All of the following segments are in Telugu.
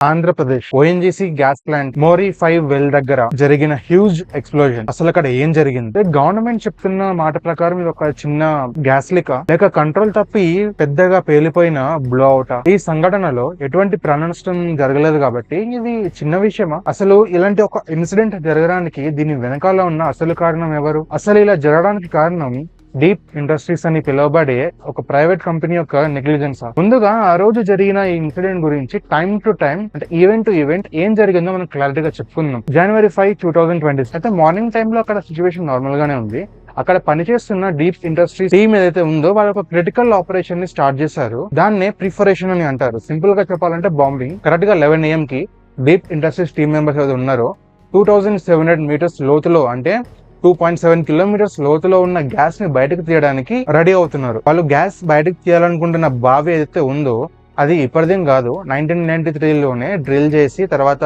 Andhra Pradesh ONGC gas plant mori 5 well దగ్గర జరిగిన హ్యూజ్ ఎక్స్ప్లోజన్. అసలు అక్కడ ఏం జరిగింది? గవర్నమెంట్ చెప్తున్న మాట ప్రకారం ఇది ఒక చిన్న గ్యాస్ లీక్ లేక కంట్రోల్ తప్పి పెద్దగా పేలిపోయిన బ్లో అవుట్. ఈ సంఘటనలో ఎటువంటి ప్రాణ నష్టం జరగలేదు కాబట్టి ఇది చిన్న విషయమా? అసలు ఇలాంటి ఒక ఇన్సిడెంట్ జరగడానికి దీని వెనకాల ఉన్న అసలు కారణం ఎవరు? అసలు ఇలా జరగడానికి కారణం డీప్ ఇండస్ట్రీస్ అని పిలువబడే ఒక ప్రైవేట్ కంపెనీ యొక్క నెగ్లిజెన్స్. ముందుగా ఆ రోజు జరిగిన ఈ ఇన్సిడెంట్ గురించి టైం టు టైం అంటే ఈవెంట్ టు ఈవెంట్ ఏం జరిగిందో మనం క్లారిటీగా చెప్పుకుందాం. January 5, 2020 అయితే మార్నింగ్ టైమ్ లో అక్కడ సిచ్యువేషన్ నార్మల్ గానే ఉంది. అక్కడ పనిచేస్తున్న డీప్ ఇండస్ట్రీస్ టీమ్ ఏదైతే ఉందో వాళ్ళు ఒక క్రిటికల్ ఆపరేషన్ ని స్టార్ట్ చేశారు. దాన్నే ప్రిఫరేషన్ అని అంటారు. సింపుల్ గా చెప్పాలంటే బాంబింగ్. కరెక్ట్ గా 11 AM కి డీప్ ఇండస్ట్రీస్ టీమ్ మెంబర్స్ ఏదైతే ఉన్నారో 2700 meters లోతులో అంటే 2.7 kilometers లోతులో ఉన్న గ్యాస్ ని బయటకు తీయడానికి రెడీ అవుతున్నారు. వాళ్ళు గ్యాస్ బయటకు తీయాలనుకుంటున్న బావి ఏదైతే ఉందో అది ఇప్పటిదేం కాదు. 1993లోనే డ్రిల్ చేసి తర్వాత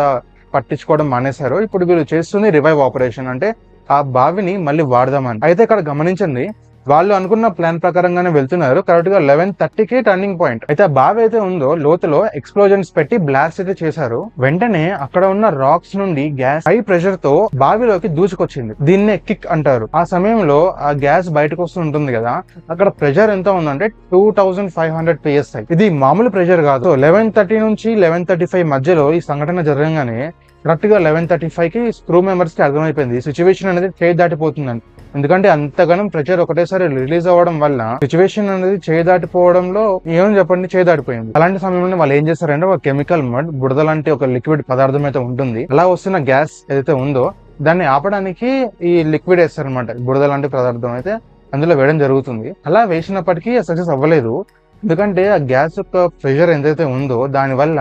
పట్టించుకోవడం మానేశారు. ఇప్పుడు వీళ్ళు చేస్తుంది రివైవ్ ఆపరేషన్, అంటే ఆ బావిని మళ్ళీ వాడదామని. అయితే ఇక్కడ గమనించండి, వాళ్ళు అనుకున్న ప్లాన్ ప్రకారంగానే వెళ్తున్నారు. కరెక్ట్ గా 11:30కి టర్నింగ్ పాయింట్. అయితే ఆ బావి అయితే ఉందో లోతులో ఎక్స్ప్లోజన్స్ పెట్టి బ్లాస్ట్ అయితే చేశారు. వెంటనే అక్కడ ఉన్న రాక్స్ నుండి గ్యాస్ హై ప్రెషర్ తో బావిలోకి దూసుకొచ్చింది. దీన్నే కిక్ అంటారు. ఆ సమయంలో ఆ గ్యాస్ బయటకు వస్తుంటుంది కదా, అక్కడ ప్రెషర్ ఎంత ఉందంటే 2500 PSI. ఇది మామూలు ప్రెషర్ కాదు. 11:30 నుంచి 11:35 మధ్యలో ఈ సంఘటన జరగగానే కరెక్ట్ గా 11:35కి క్రూ మెంబర్స్ కి అర్థమైపోయింది సిచ్యువేషన్ అనేది చేయి దాటిపోతుందని. ఎందుకంటే అంతగానం ప్రెషర్ ఒకటేసారి రిలీజ్ అవ్వడం వల్ల సిచ్యువేషన్ అనేది చేయి దాటిపోవడంలో ఏమని చెప్పండి, చేయి దాటిపోయింది. అలాంటి సమయంలో వాళ్ళు ఏం చేస్తారంటే ఒక కెమికల్ మడ్, బుడద లాంటి ఒక లిక్విడ్ పదార్థం అయితే ఉంటుంది. అలా వస్తున్న గ్యాస్ ఏదైతే ఉందో దాన్ని ఆపడానికి ఈ లిక్విడ్ వేస్తారనమాట. బుడద లాంటి పదార్థం అయితే అందులో వేయడం జరుగుతుంది. అలా వేసినప్పటికీ సక్సెస్ అవ్వలేదు. ఎందుకంటే ఆ గ్యాస్ యొక్క ప్రెషర్ ఎంతైతే ఉందో దాని వల్ల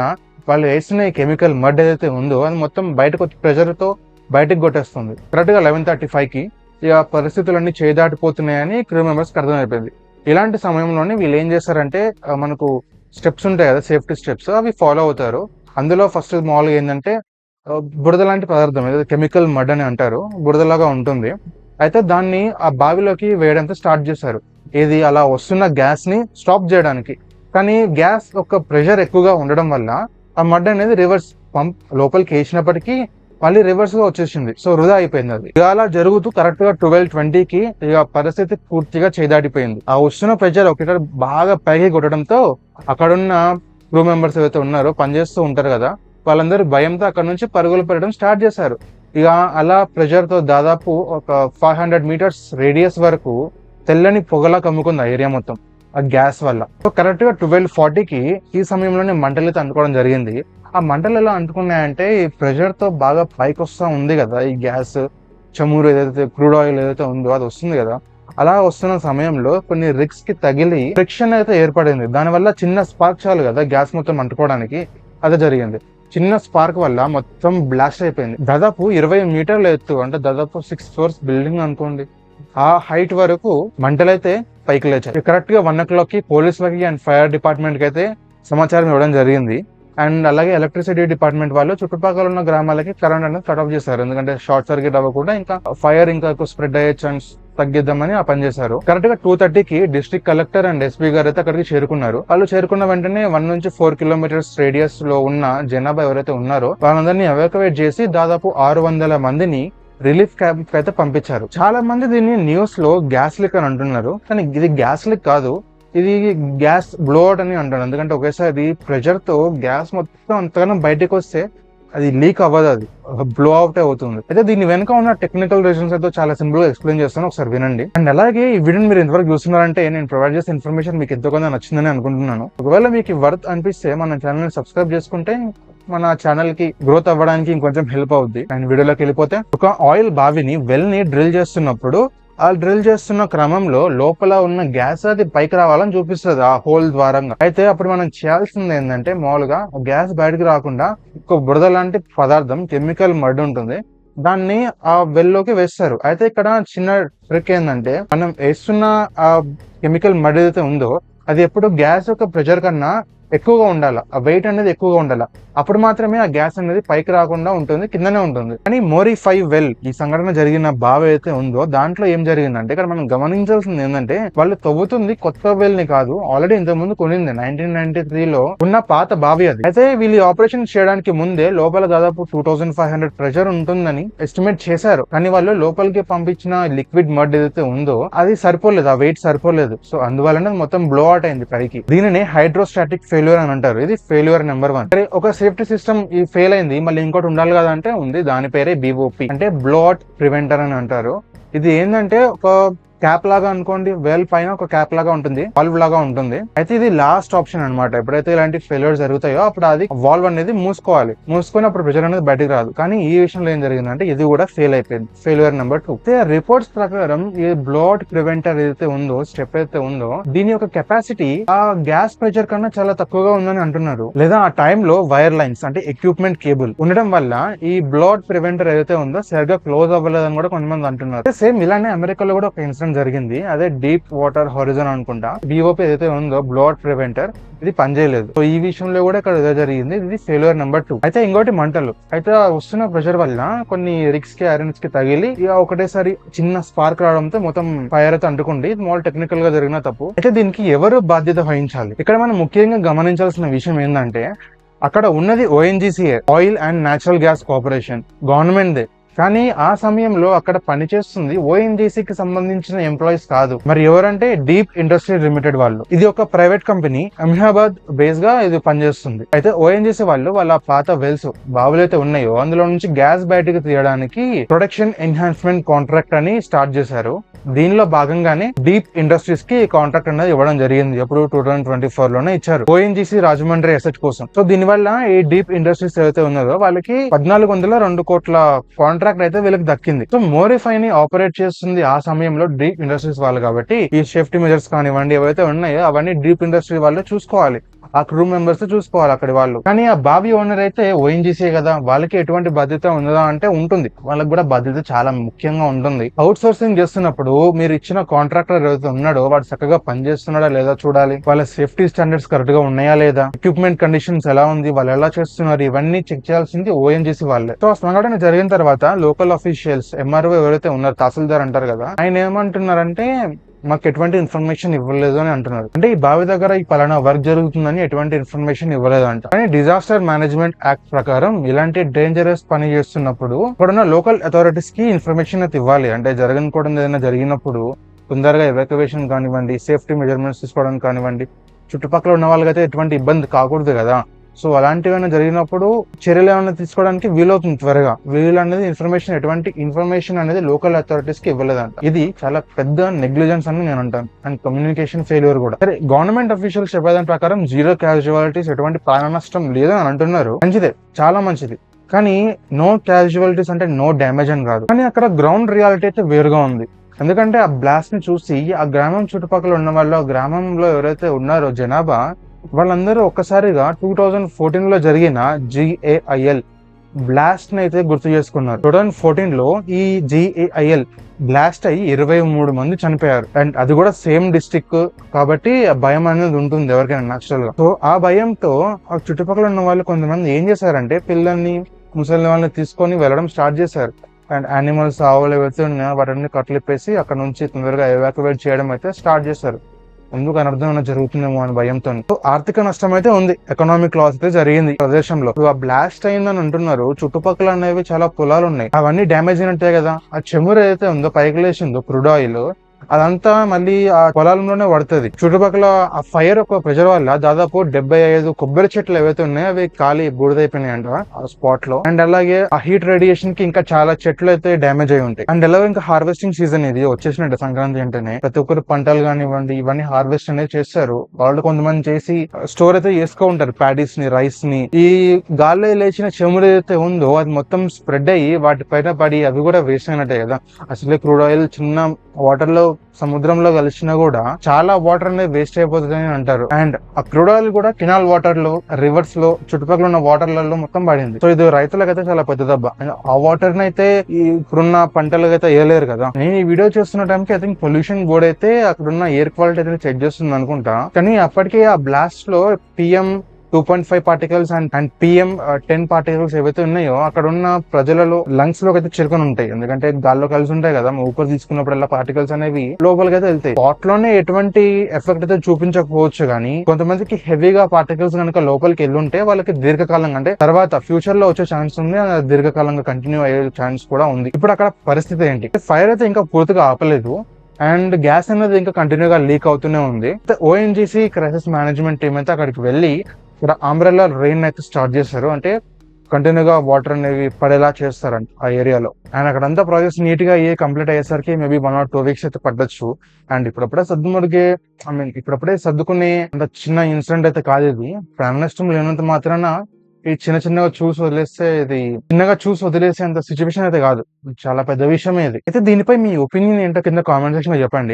వాళ్ళు వేసిన ఈ కెమికల్ మడ్ ఏదైతే ఉందో అది మొత్తం బయటకు వచ్చి ప్రెషర్ తో బయటకు కొట్టేస్తుంది. కరెక్ట్ గా 11:35కి ఇక పరిస్థితులన్నీ చేదాటిపోతున్నాయని క్రూ మెంబర్స్ కి అర్థమైపోయింది. ఇలాంటి సమయంలోనే వీళ్ళు ఏం చేస్తారంటే మనకు స్టెప్స్ ఉంటాయి కదా, సేఫ్టీ స్టెప్స్, అవి ఫాలో అవుతారు. అందులో ఫస్ట్ మామూలుగా ఏంటంటే బురద లాంటి పదార్థం ఏదైతే కెమికల్ మడ్ అని అంటారు, బురదలాగా ఉంటుంది. అయితే దాన్ని ఆ బావిలోకి వేయడంతో స్టార్ట్ చేశారు. ఇది అలా వస్తున్న గ్యాస్ ని స్టాప్ చేయడానికి. కానీ గ్యాస్ యొక్క ప్రెషర్ ఎక్కువగా ఉండడం వల్ల ఆ మడ్ అనేది రివర్స్ పంప్ లోపలికి వేసినప్పటికీ మళ్ళీ రివర్స్ గా వచ్చేసింది. సో వృధా అయిపోయింది అది. ఇక అలా జరుగుతూ కరెక్ట్ గా 12:20కి ఇక పరిస్థితి పూర్తిగా చేదాటిపోయింది. ఆ వస్తున్న ప్రెషర్ ఒకటి బాగా పైకి కొట్టడంతో అక్కడున్న క్రూ మెంబర్స్ ఏవైతే ఉన్నారో పనిచేస్తూ ఉంటారు కదా, వాళ్ళందరూ భయంతో అక్కడ నుంచి పరుగులు పెట్టడం స్టార్ట్ చేశారు. ఇక అలా ప్రెషర్ తో దాదాపు ఒక 500 meters రేడియస్ వరకు తెల్లని పొగలా కమ్ముకుంది ఆ ఏరియా మొత్తం ఆ గ్యాస్ వల్ల. సో కరెక్ట్ గా 12:40కి ఈ సమయంలోనే మంటలైతే అంటుకోవడం జరిగింది. ఆ మంటలు ఎలా అంటుకున్నాయంటే ఈ ప్రెషర్ తో బాగా పైకి వస్తా ఉంది కదా ఈ గ్యాస్, చమురు ఏదైతే క్రూడ్ ఆయిల్ ఏదైతే ఉందో అది వస్తుంది కదా, అలా వస్తున్న సమయంలో కొన్ని రిగ్స్ కి తగిలి ఫ్రిక్షన్ అయితే ఏర్పడింది. దానివల్ల చిన్న స్పార్క్ చాలు కదా గ్యాస్ మొత్తం అంటుకోవడానికి, అదే జరిగింది. చిన్న స్పార్క్ వల్ల మొత్తం బ్లాస్ట్ అయిపోయింది. దాదాపు 20 మీటర్ల ఎత్తు, అంటే దాదాపు 6 floors బిల్డింగ్ అనుకోండి, ఆ హైట్ వరకు మంటలైతే పైకి లేచాయి. కరెక్ట్ గా 1 o'clockకి పోలీసులకి అండ్ ఫైర్ డిపార్ట్మెంట్ కి అయితే సమాచారం ఇవ్వడం జరిగింది. అండ్ అలాగే ఎలక్ట్రిసిటీ డిపార్ట్మెంట్ వాళ్ళు చుట్టుపక్కల ఉన్న గ్రామాలకి కరెంట్ అనేది కట్ ఆఫ్ చేశారు. ఎందుకంటే షార్ట్ సర్క్యూట్ అవ్వకుండా ఇంకా ఫైర్ ఇంకా స్ప్రెడ్ అయ్యే ఛాన్స్ తగ్గిద్దామని ఆ పని చేశారు. కరెక్ట్ గా 2:30కి డిస్ట్రిక్ట్ కలెక్టర్ అండ్ ఎస్పీ గారు అయితే అక్కడికి చేరుకున్నారు. వాళ్ళు చేరుకున్న వెంటనే 1 నుంచి 4 kilometers రేడియస్ లో ఉన్న జనాభా ఎవరైతే ఉన్నారో వాళ్ళందరినీ ఎవాక్యువేట్ చేసి దాదాపు 600 మందిని రిలీఫ్ క్యాంప్ అయితే పంపించారు. చాలా మంది దీన్ని న్యూస్ లో గ్యాస్ లీక్ అని అంటున్నారు, కానీ ఇది గ్యాస్ లీక్ కాదు, ఇది గ్యాస్ బ్లోఅవుట్ అని అంటారు. ఎందుకంటే ఒకేసారి ప్రెషర్ తో గ్యాస్ మొత్తం అంతగానో బయటకు వస్తే అది లీక్ అవ్వదు, అది బ్లో అవుట్ అవుతుంది. అయితే దీని వెనుక ఉన్న టెక్నికల్ రీజన్స్ అయితే చాలా సింపుల్ గా ఎక్స్ప్లెయిన్ చేస్తాను, ఒకసారి వినండి. అండ్ అలాగే ఈ వీడియోని మీరు ఎంతవరకు చూస్తున్నారంటే నేను ప్రొవైడ్ చేసే ఇన్ఫర్మేషన్ మీకు ఎంతో కొంత నచ్చిందని అనుకుంటున్నాను. ఒకవేళ మీకు వర్త్ అనిపిస్తే మన ఛానల్ ని సబ్స్క్రైబ్ చేసుకుంటే మన ఛానల్ కి గ్రోత్ అవ్వడానికి ఇంకొంచెం హెల్ప్ అవుద్ది. అండ్ వీడియోలోకి వెళ్ళిపోతే, ఒక ఆయిల్ బావిని వెల్ ని డ్రిల్ చేస్తున్నప్పుడు ఆ డ్రిల్ చేస్తున్న క్రమంలో లోపల ఉన్న గ్యాస్ అది పైకి రావాలని చూపిస్తుంది ఆ హోల్ ద్వారా. అయితే అప్పుడు మనం చేయాల్సింది ఏంటంటే మామూలుగా గ్యాస్ బయటకు రాకుండా ఒక బురద లాంటి పదార్థం కెమికల్ మడ్ ఉంటుంది, దాన్ని ఆ వెల్లోకి వేస్తారు. అయితే ఇక్కడ చిన్న ట్రిక్ ఏంటంటే మనం వేస్తున్న ఆ కెమికల్ మడ్ ఏదైతే ఉందో అది ఎప్పుడు గ్యాస్ యొక్క ప్రెషర్ కన్నా ఎక్కువగా ఉండాలి, ఆ వెయిట్ అనేది ఎక్కువగా ఉండాలి. అప్పుడు మాత్రమే ఆ గ్యాస్ అనేది పైకి రాకుండా ఉంటుంది, కిందనే ఉంటుంది. కానీ మోరీ 5 వెల్ ఈ సంఘటన జరిగిన బావి అయితే ఉందో దాంట్లో ఏం జరిగిందంటే, ఇక్కడ మనం గమనించాల్సింది ఏంటంటే, వాళ్ళు తవ్వుతుంది కొత్త వెల్ ని కాదు, ఆల్రెడీ ఇంతకు ముందు కొనింది 1993లో ఉన్న పాత బావి అది. అయితే వీళ్ళు ఆపరేషన్ చేయడానికి ముందే లోపల దాదాపు 2500 ప్రెషర్ ఉంటుందని ఎస్టిమేట్ చేశారు. కానీ వాళ్ళు లోపలికి పంపించిన లిక్విడ్ మడ్ ఏదైతే ఉందో అది సరిపోలేదు, ఆ వెయిట్ సరిపోలేదు. సో అందువలన మొత్తం బ్లో అవుట్ అయింది పైకి. దీనిని హైడ్రోస్టాటిక్ ఫెయిల్యూర్ అని అంటారు. ఇది ఫెయిల్యూర్ నెంబర్ 1. ఒక సేఫ్టీ సిస్టమ్ ఈ ఫెయిల్ అయింది, మళ్ళీ ఇంకోటి ఉండాలి కదా అంటే ఉంది. దాని పేరే BOP అంటే బ్లోఅవుట్ ప్రివెంటర్ అని అంటారు. ఇది ఏంటంటే ఒక క్యాప్ లాగా అనుకోండి, వెల్ పైన ఒక క్యాప్ లాగా ఉంటుంది, వాల్వ్ లాగా ఉంటుంది. అయితే ఇది లాస్ట్ ఆప్షన్ అనమాట. ఎప్పుడైతే ఇలాంటి ఫెయిల్యూర్ జరుగుతాయో అప్పుడు అది వాల్వ్ అనేది మూసుకోవాలి. మూసుకొని అప్పుడు ప్రెషర్ అనేది బయటకు రాదు. కానీ ఈ విషయంలో ఏం జరిగిందంటే ఇది కూడా ఫెయిల్ అయిపోయింది, ఫెయిల్యూర్ నెంబర్ 2. అయితే రిపోర్ట్స్ ప్రకారం ఈ బ్లోఅవుట్ ప్రివెంటర్ ఏదైతే ఉందో, స్టెప్ అయితే ఉందో, దీని యొక్క కెపాసిటీ ఆ గ్యాస్ ప్రెషర్ కన్నా చాలా తక్కువగా ఉందని అంటున్నారు. లేదా ఆ టైంలో వైర్ లైన్స్ అంటే ఎక్విప్మెంట్ కేబుల్ ఉండడం వల్ల ఈ బ్లోఅవుట్ ప్రివెంటర్ ఏదైతే ఉందో సరిగ్గా క్లోజ్ అవ్వలేదని కూడా కొంతమంది అంటున్నారు. సేమ్ ఇలానే అమెరికాలో కూడా ఒక ఇన్సిడెంట్ జరిగింది. అదే డీప్ వాటర్ హారిజన్ అనుకుంటా. BOP ఏదైతే ఉందో బ్లోఅవుట్ ప్రివెంటర్ ఇది పనిచేయలేదు. సో ఈ విషయంలో కూడా ఇక్కడ ఇదే జరిగింది. ఇది ఫెయిల్యూర్ నెంబర్ 2. అయితే ఇంకోటి మంటలు. అయితే వస్తున్న ప్రెషర్ వల్ల కొన్ని రిగ్స్ కి ఐరన్స్ కి తగిలి ఇక ఒకటేసారి చిన్న స్పార్క్ రావడంతో మొత్తం ఫైర్ అయితే అంటుకుంది. ఇది మాల్ టెక్నికల్ గా జరిగిన తప్పు. అయితే దీనికి ఎవరు బాధ్యత వహించాలి? ఇక్కడ మనం ముఖ్యంగా గమనించాల్సిన విషయం ఏంటంటే, అక్కడ ఉన్నది ONGC, oil and natural gas corporation, government they. కానీ ఆ సమయంలో అక్కడ పనిచేస్తుంది ONGCకి సంబంధించిన ఎంప్లాయీస్ కాదు. మరి ఎవరంటే డీప్ ఇండస్ట్రీ లిమిటెడ్ వాళ్ళు. ఇది ఒక ప్రైవేట్ కంపెనీ, అహ్మదాబాద్ బేస్ గా ఇది పనిచేస్తుంది. అయితే ONGC వాళ్ళు వాళ్ళ పాత వెల్స్, బావులు అయితే ఉన్నాయో అందులో నుంచి గ్యాస్ బయటకు తీయడానికి ప్రొడక్షన్ ఎన్హాన్స్మెంట్ కాంట్రాక్ట్ అని స్టార్ట్ చేశారు. దీనిలో భాగంగానే డీప్ ఇండస్ట్రీస్ కి కాంట్రాక్ట్ అనేది ఇవ్వడం జరిగింది. ఎప్పుడు 2024లోనే ఇచ్చారు, ONGC రాజమండ్రి ఎసెట్ కోసం. సో దీనివల్ల ఈ డీప్ ఇండస్ట్రీస్ ఏదైతే ఉన్నదో వాళ్ళకి 1402 కోట్ల కాంట్రాక్ట్ అయితే వీళ్ళకి దక్కింది. సో మోరీ 5 ని ఆపరేట్ చేస్తుంది ఆ సమయంలో డీప్ ఇండస్ట్రీస్ వాళ్ళు కాబట్టి ఈ సేఫ్టీ మెజర్స్ కానివ్వండి ఏవైతే ఉన్నాయో అవన్నీ డీప్ ఇండస్ట్రీ వాళ్ళు చూసుకోవాలి, ఆ క్రూ మెంబర్స్ చూసుకోవాలి అక్కడి వాళ్ళు. కానీ ఆ బావి ఓనర్ అయితే ONGC కదా, వాళ్ళకి ఎటువంటి బాధ్యత ఉందా అంటే ఉంటుంది. వాళ్ళకి కూడా బాధ్యత చాలా ముఖ్యంగా ఉంటుంది. అవుట్ సోర్సింగ్ చేస్తున్నప్పుడు మీరు ఇచ్చిన కాంట్రాక్టర్ ఎవరైతే ఉన్నాడో వాడు చక్కగా పనిచేస్తున్నాడా లేదా చూడాలి. వాళ్ళ సేఫ్టీ స్టాండర్డ్స్ కరెక్ట్ గా ఉన్నాయా లేదా, ఎక్విప్మెంట్ కండిషన్స్ ఎలా ఉంది, వాళ్ళు ఎలా చేస్తున్నారు, ఇవన్నీ చెక్ చేయాల్సింది ONGC వాళ్ళే. సో ఆ సంఘటన జరిగిన తర్వాత లోకల్ అఫీషియల్స్, MRO ఎవరైతే ఉన్నారు, తహసీల్దార్ అంటారు కదా, ఆయన ఏమంటున్నారంటే మాకు ఎటువంటి ఇన్ఫర్మేషన్ ఇవ్వలేదు అని అంటున్నారు. అంటే ఈ బావి దగ్గర ఈ పలానా వర్క్ జరుగుతుందని ఎటువంటి ఇన్ఫర్మేషన్ ఇవ్వలేదు అంట. కానీ డిజాస్టర్ మేనేజ్మెంట్ యాక్ట్ ప్రకారం ఇలాంటి డేంజరస్ పని చేస్తున్నప్పుడు ఇప్పుడున్న లోకల్ అథారిటీస్ కి ఇన్ఫర్మేషన్ అయితే ఇవ్వాలి. అంటే జరగకూడదు ఏదైనా జరిగినప్పుడు తొందరగా ఎవాక్యువేషన్ కానివ్వండి, సేఫ్టీ మెజర్మెంట్స్ తీసుకోవడానికి కానివ్వండి, చుట్టుపక్కల ఉన్న వాళ్ళకైతే ఎటువంటి ఇబ్బంది కాకూడదు కదా. సో అలాంటివైనా జరిగినప్పుడు చర్యలు ఏమైనా తీసుకోవడానికి వీలవుతుంది త్వరగా. వీళ్ళు అనేది ఎటువంటి ఇన్ఫర్మేషన్ అనేది లోకల్ అథారిటీస్ కి ఇవ్వలేదంట. ఇది చాలా పెద్ద నెగ్లిజెన్స్ అని నేను అంటాను, అండ్ కమ్యూనికేషన్ ఫెయిల్యూర్ కూడా. సరే, గవర్నమెంట్ అఫీషియల్స్ చెప్పేదాని ప్రకారం 0 క్యాజువాలిటీస్, ఎటువంటి ప్రాణ నష్టం లేదని అంటున్నారు. మంచిదే, చాలా మంచిది. కానీ నో క్యాజువాలిటీస్ అంటే నో డ్యామేజ్ అని కాదు. కానీ అక్కడ గ్రౌండ్ రియాలిటీ అయితే వేరుగా ఉంది. ఎందుకంటే ఆ బ్లాస్ట్ ని చూసి ఆ గ్రామం చుట్టుపక్కల ఉన్న వాళ్ళు, ఆ గ్రామంలో ఎవరైతే ఉన్నారో జనాభా, వాళ్ళందరూ ఒక్కసారిగా 2014లో జరిగిన GAIL బ్లాస్ట్ ని అయితే గుర్తు చేసుకున్నారు. 2014లో ఈ GAIL బ్లాస్ట్ అయ్యి 23 మంది చనిపోయారు. అండ్ అది కూడా సేమ్ డిస్ట్రిక్ట్ కాబట్టి ఆ భయం అనేది ఉంటుంది ఎవరికైనా న్యాచురల్ గా. సో ఆ భయంతో ఆ చుట్టుపక్కల ఉన్న వాళ్ళు కొంతమంది ఏం చేశారంటే పిల్లల్ని, ముసలి వాళ్ళని తీసుకొని వెళ్ళడం స్టార్ట్ చేశారు. అండ్ యానిమల్స్, ఆవులు ఏవైతే ఉన్నాయో వాటిని కట్లిప్పేసి అక్కడ నుంచి తొందరగా ఎవాక్యువేట్ చేయడం అయితే స్టార్ట్ చేశారు. ఎందుకు అనర్థం జరుగుతుందేమో అని భయంతో. ఆర్థిక నష్టం అయితే ఉంది, ఎకనామిక్ లాస్ అయితే జరిగింది ప్రదేశంలో. ఆ బ్లాస్ట్ అయిందని అంటున్నారు. చుట్టుపక్కల అనేవి చాలా పొలాలు ఉన్నాయి, అవన్నీ డ్యామేజ్ అయినట్టే కదా. ఆ చెమురు ఏదైతే ఉందో పైకి లేచిందో క్రూడ్ ఆయిల్, అదంతా మళ్ళీ ఆ పొలాల్లోనే పడుతుంది. చుట్టుపక్కల ఆ ఫైర్ ఒక ప్రెజర్ వల్ల దాదాపు 75 కొబ్బరి చెట్లు ఏవైతే ఉన్నాయో అవి ఖాళీ బూడిదైపోయినాయి అంట ఆ స్పాట్ లో. అండ్ అలాగే ఆ హీట్ రేడియేషన్ కి ఇంకా చాలా చెట్లు అయితే డ్యామేజ్ అయి ఉంటాయి. అండ్ అలాగే ఇంకా హార్వెస్టింగ్ సీజన్ ఇది వచ్చేసినట్టు, సంక్రాంతి అంటేనే ప్రతి ఒక్కరు పంటలు కానివ్వండి ఇవన్నీ హార్వెస్ట్ అనేది చేస్తారు. వాళ్ళు కొంతమంది చేసి స్టోర్ అయితే చేసుకో ఉంటారు ప్యాడీస్ ని, రైస్ ని. ఈ గాల్లో లేచిన చెమురు ఏదైతే ఉందో అది మొత్తం స్ప్రెడ్ అయ్యి వాటి పైన పడి అవి కూడా వేస్ట్ అయినట్టే కదా. అసలే క్రూడ్ ఆయిల్ చిన్న వాటర్ లో సముద్రంలో కలిసినా కూడా చాలా వాటర్ అనేది వేస్ట్ అయిపోతుందని అంటారు. అండ్ ఆ క్రూడ్ ఆయిల్ కూడా కెనాల్ వాటర్ లో, రివర్స్ లో, చుట్టుపక్కల ఉన్న వాటర్లలో మొత్తం పడింది. సో ఇది రైతులకైతే చాలా పెద్ద దెబ్బ. ఆ వాటర్ అయితే ఇప్పుడున్న పంటలకు అయితే వేయలేరు కదా. నేను ఈ వీడియో చేస్తున్న టైంకి ఐ థింక్ పొల్యూషన్ బోర్డ్ అయితే అక్కడున్న ఎయిర్ క్వాలిటీ అయితే చెక్ చేస్తుంది అనుకుంటా. కానీ అప్పటికే ఆ బ్లాస్ట్ లో PM 2.5 particles and PM 10 particles ఏవైతే ఉన్నాయో అక్కడ ఉన్న ప్రజలలో లంగ్స్ లోకి అయితే చిరుకొని ఉంటాయి. ఎందుకంటే గాల్లో కలిసి ఉంటాయి కదా, ఊపిరి తీసుకున్నప్పుడల్లా పార్టికల్స్ అనేవి లోపలికి అయితే వెళ్తాయి. స్పాట్ లోనే ఎటువంటి ఎఫెక్ట్ అయితే చూపించకపోవచ్చు కానీ కొంతమందికి హెవీగా పార్టికల్స్ కనుక లోపలికి వెళ్ళుంటే వాళ్ళకి దీర్ఘకాలంగా, అంటే తర్వాత ఫ్యూచర్ లో వచ్చే ఛాన్స్ ఉంది, దీర్ఘకాలంగా కంటిన్యూ అయ్యే ఛాన్స్ కూడా ఉంది. ఇప్పుడు అక్కడ పరిస్థితి ఏంటి? ఫైర్ అయితే ఇంకా పూర్తిగా ఆపలేదు అండ్ గ్యాస్ అనేది ఇంకా కంటిన్యూగా లీక్ అవుతూనే ఉంది. ONGC క్రైసిస్ మేనేజ్మెంట్ టీమ్ అయితే అక్కడికి వెళ్ళి ఇక్కడ అంబ్రెల్లా రెయిన్ అయితే స్టార్ట్ చేశారు. అంటే కంటిన్యూగా వాటర్ అనేవి పడేలా చేస్తారంట ఆ ఏరియాలో. అండ్ అక్కడంతా ప్రాజెక్ట్స్ నీట్ గా కంప్లీట్ అయ్యేసరికి మేబీ 1 or 2 weeks అయితే పడొచ్చు. అండ్ ఇప్పుడప్పుడే సర్దుకునే అంత చిన్న ఇన్సిడెంట్ అయితే కాదు ఇది. ప్రాణ నష్టం లేనంత మాత్రాన ఈ చిన్నగా చూసి వదిలేసే అంత సిచ్యువేషన్ అయితే కాదు. చాలా పెద్ద విషయమే ఇది. అయితే దీనిపై మీ ఒపీనియన్ ఏంటో కింద కామెంట్ సెక్షన్ లో చెప్పండి.